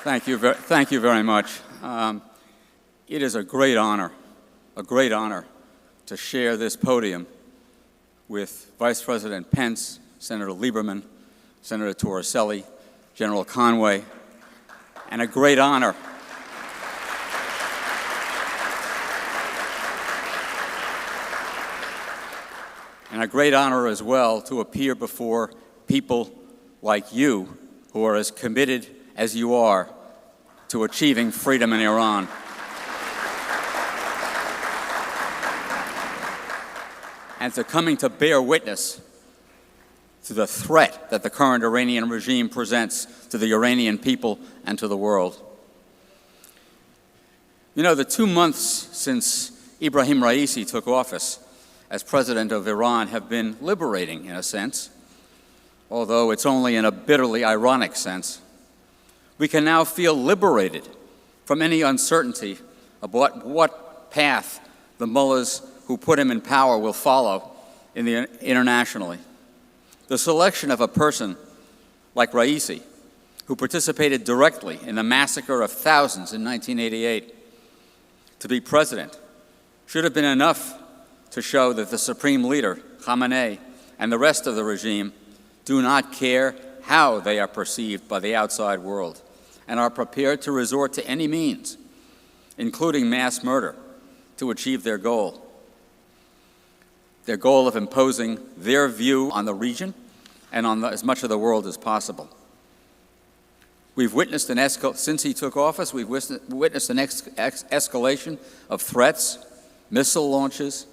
Thank you very much. It is a great honor to share this podium with Vice President Pence, Senator Lieberman, Senator Torricelli, General Conway, and a great honor as well to appear before people like you who are as committed as you are to achieving freedom in Iran. And to coming to bear witness to the threat that the current Iranian regime presents to the Iranian people and to the world. You know, the 2 months since Ibrahim Ra'isi took office as president of Iran have been liberating in a sense, although it's only in a bitterly ironic sense. We can now feel liberated from any uncertainty about what path the mullahs who put him in power will follow internationally. The selection of a person like Ra'isi, who participated directly in the massacre of thousands in 1988, to be president, should have been enough to show that the supreme leader, Khamenei, and the rest of the regime do not care how they are perceived by the outside world and are prepared to resort to any means, including mass murder, to achieve their goal of imposing their view on the region and on as much of the world as possible. We've witnessed since he took office, we've witnessed an escalation of threats, missile launches,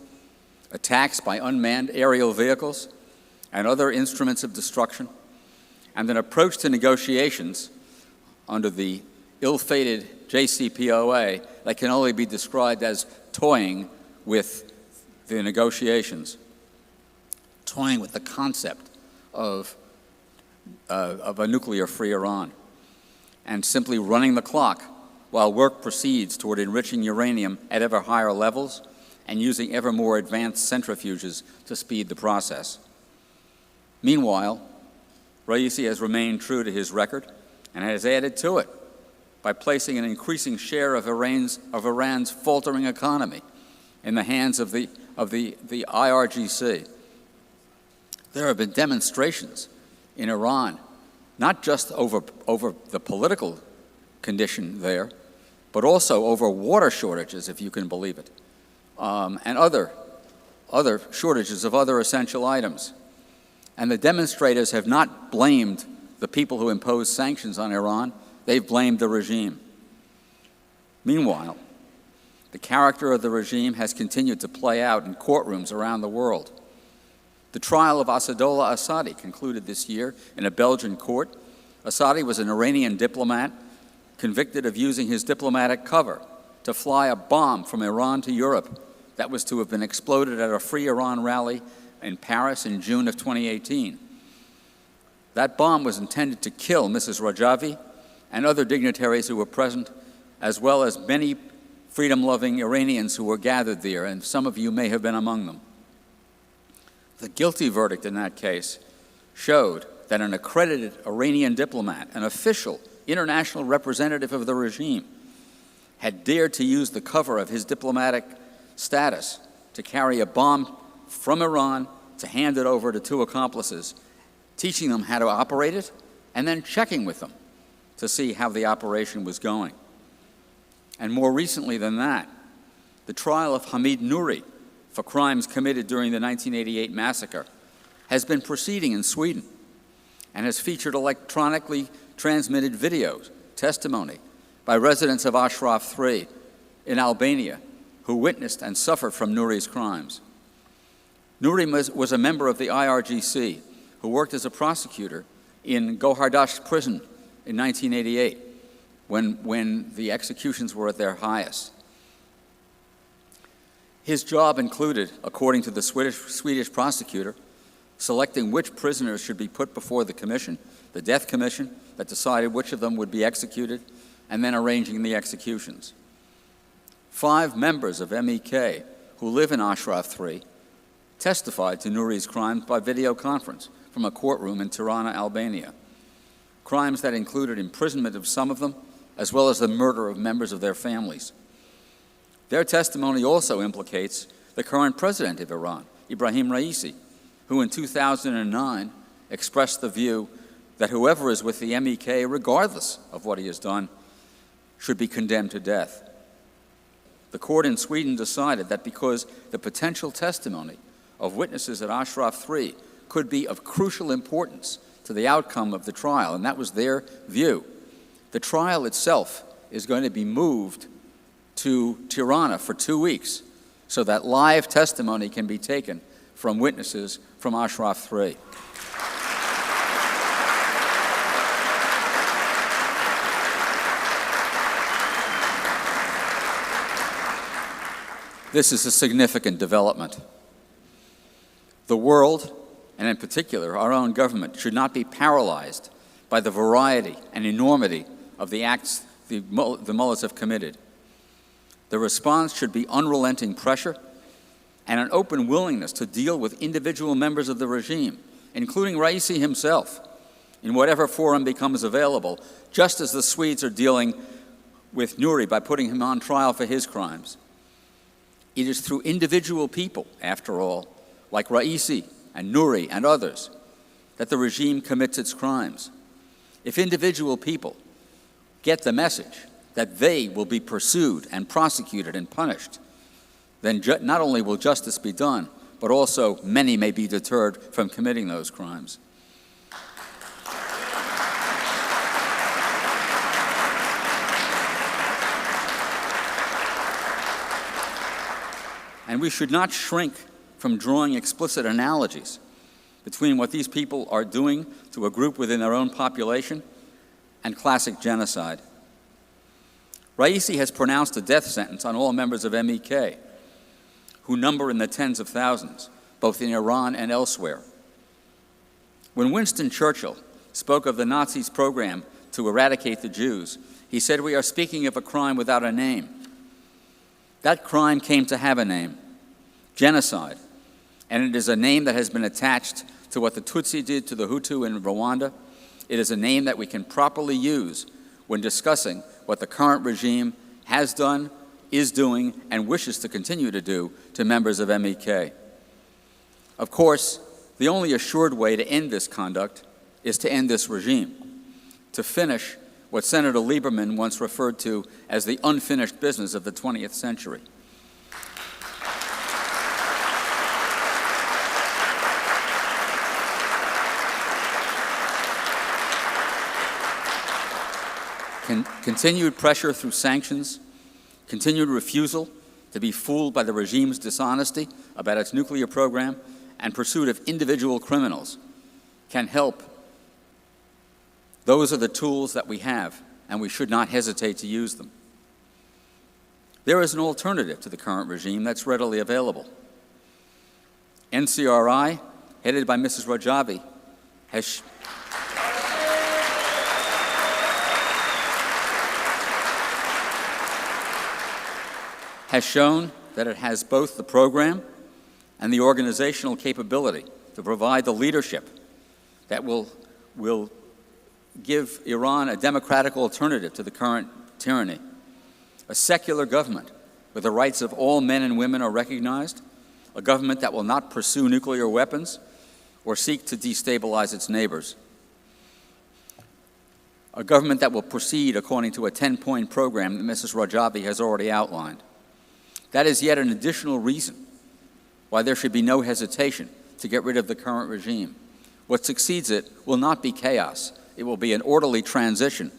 attacks by unmanned aerial vehicles, and other instruments of destruction, and an approach to negotiations under the ill-fated JCPOA that can only be described as toying with the negotiations, toying with the concept of a nuclear-free Iran, and simply running the clock while work proceeds toward enriching uranium at ever higher levels and using ever more advanced centrifuges to speed the process. Meanwhile, Ra'isi has remained true to his record and has added to it by placing an increasing share of Iran's faltering economy in the hands of the IRGC. There have been demonstrations in Iran, not just over the political condition there, but also over water shortages, if you can believe it, and other shortages of other essential items. And the demonstrators have not blamed the people who imposed sanctions on Iran, they've blamed the regime. Meanwhile, the character of the regime has continued to play out in courtrooms around the world. The trial of Asadollah Assadi concluded this year in a Belgian court. Assadi was an Iranian diplomat convicted of using his diplomatic cover to fly a bomb from Iran to Europe that was to have been exploded at a Free Iran rally in Paris in June of 2018. That bomb was intended to kill Mrs. Rajavi and other dignitaries who were present, as well as many freedom-loving Iranians who were gathered there, and some of you may have been among them. The guilty verdict in that case showed that an accredited Iranian diplomat, an official international representative of the regime, had dared to use the cover of his diplomatic status to carry a bomb from Iran to hand it over to two accomplices, teaching them how to operate it and then checking with them to see how the operation was going. And more recently than that, the trial of Hamid Nouri for crimes committed during the 1988 massacre has been proceeding in Sweden and has featured electronically transmitted videos, testimony by residents of Ashraf 3 in Albania who witnessed and suffered from Nouri's crimes. Nouri was a member of the IRGC who worked as a prosecutor in Gohardasht prison in 1988 when the executions were at their highest. His job included, according to the Swedish prosecutor, selecting which prisoners should be put before the commission, the death commission, that decided which of them would be executed, and then arranging the executions. 5 members of MEK who live in Ashraf 3 testified to Nouri's crimes by video conference from a courtroom in Tirana, Albania. Crimes that included imprisonment of some of them as well as the murder of members of their families. Their testimony also implicates the current president of Iran, Ibrahim Ra'isi, who in 2009 expressed the view that whoever is with the MEK, regardless of what he has done, should be condemned to death. The court in Sweden decided that because the potential testimony of witnesses at Ashraf 3 could be of crucial importance to the outcome of the trial, and that was their view, the trial itself is going to be moved to Tirana for 2 weeks so that live testimony can be taken from witnesses from Ashraf 3. This is a significant development. The world, and in particular our own government, should not be paralyzed by the variety and enormity of the acts the mullahs have committed. The response should be unrelenting pressure and an open willingness to deal with individual members of the regime, including Ra'isi himself, in whatever forum becomes available, just as the Swedes are dealing with Nuri by putting him on trial for his crimes. It is through individual people, after all, like Ra'isi and Nuri and others, that the regime commits its crimes. If individual people get the message that they will be pursued and prosecuted and punished, then not only will justice be done, but also many may be deterred from committing those crimes. And we should not shrink from drawing explicit analogies between what these people are doing to a group within their own population and classic genocide. Ra'isi has pronounced a death sentence on all members of MEK, who number in the tens of thousands, both in Iran and elsewhere. When Winston Churchill spoke of the Nazis' program to eradicate the Jews, he said, "We are speaking of a crime without a name." That crime came to have a name, genocide, and it is a name that has been attached to what the Tutsi did to the Hutu in Rwanda. It is a name that we can properly use when discussing what the current regime has done, is doing, and wishes to continue to do to members of MEK. Of course, the only assured way to end this conduct is to end this regime, to finish what Senator Lieberman once referred to as the unfinished business of the 20th century. Continued pressure through sanctions, continued refusal to be fooled by the regime's dishonesty about its nuclear program, and pursuit of individual criminals can help. Those are the tools that we have, and we should not hesitate to use them. There is an alternative to the current regime that's readily available. NCRI, headed by Mrs. Rajavi, has shown that it has both the program and the organizational capability to provide the leadership that will give Iran a democratic alternative to the current tyranny. A secular government where the rights of all men and women are recognized, a government that will not pursue nuclear weapons or seek to destabilize its neighbors. A government that will proceed according to a 10-point program that Mrs. Rajavi has already outlined. That is yet an additional reason why there should be no hesitation to get rid of the current regime. What succeeds it will not be chaos. It will be an orderly transition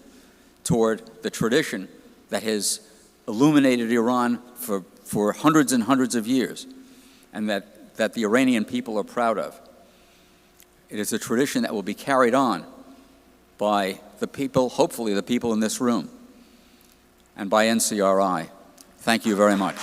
toward the tradition that has illuminated Iran for hundreds and hundreds of years, and that the Iranian people are proud of. It is a tradition that will be carried on by the people, hopefully the people in this room, and by NCRI. Thank you very much.